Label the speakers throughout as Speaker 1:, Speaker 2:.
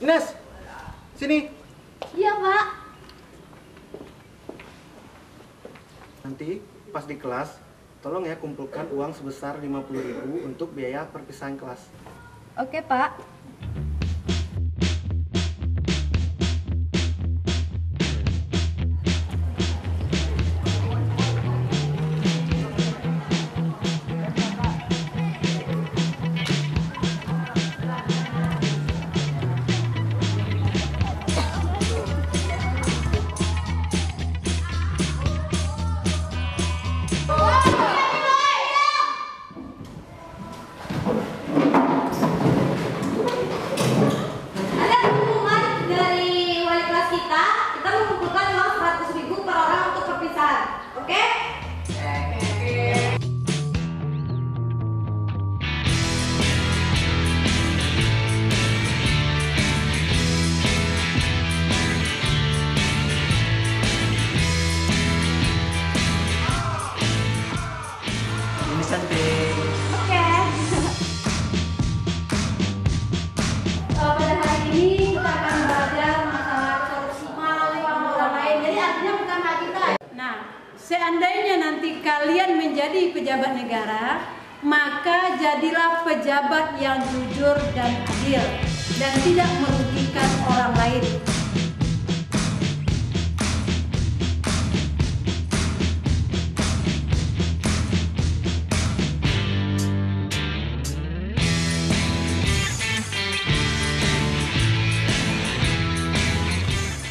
Speaker 1: Ines, sini.
Speaker 2: Iya, Pak.
Speaker 1: Nanti pas di kelas, tolong ya kumpulkan uang sebesar 50.000 untuk biaya perpisahan kelas.
Speaker 2: Oke, Pak. Ada pengumuman dari wali kelas kita mengumpulkan uang 100.000 per orang untuk perpisahan. Oke?
Speaker 1: Ini cantik.
Speaker 2: Oke. Pada hari ini kita akan belajar masalah korupsi orang lain. Jadi artinya bukan hak kita.
Speaker 3: Nah, seandainya nanti kalian menjadi pejabat negara, maka jadilah pejabat yang jujur dan adil dan tidak merugikan orang lain.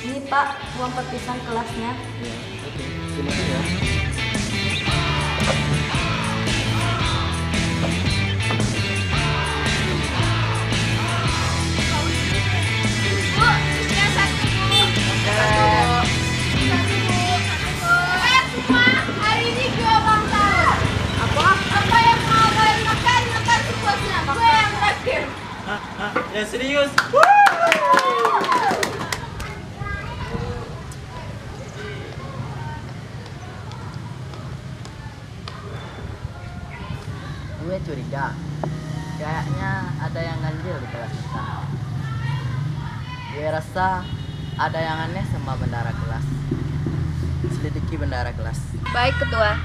Speaker 2: Ini Pak, uang perpisahan kelasnya.
Speaker 1: Ya, oke. Terima kasih ya.
Speaker 4: Hari ini gue ulang tahun. Apa yang mau kalian makan sepuasnya. Gue yang terakhir.
Speaker 1: Ya serius.
Speaker 5: Gue curiga, kayaknya ada yang ganjil di kelas kita. Gue rasa ada yang aneh sama bendara kelas. Selidiki bendara kelas.
Speaker 4: Baik, Ketua.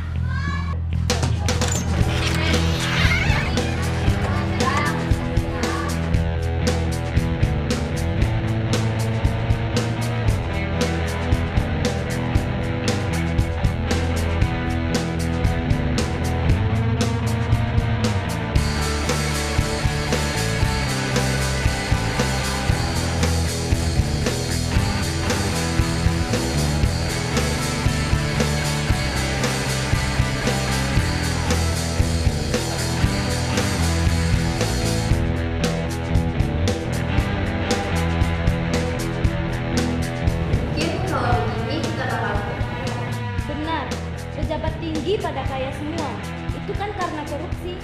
Speaker 2: Benar, pejabat tinggi pada kaya semua. Itu kan karena korupsi.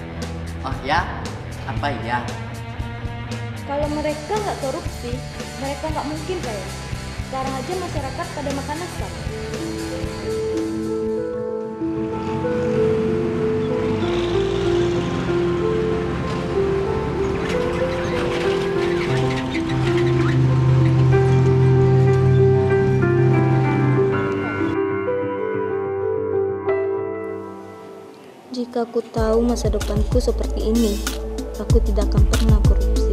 Speaker 5: Oh ya? Apa iya?
Speaker 2: Kalau mereka nggak korupsi, mereka nggak mungkin kaya. Sekarang aja masyarakat pada makan nastar. Jika aku tahu masa depanku seperti ini, aku tidak akan pernah korupsi.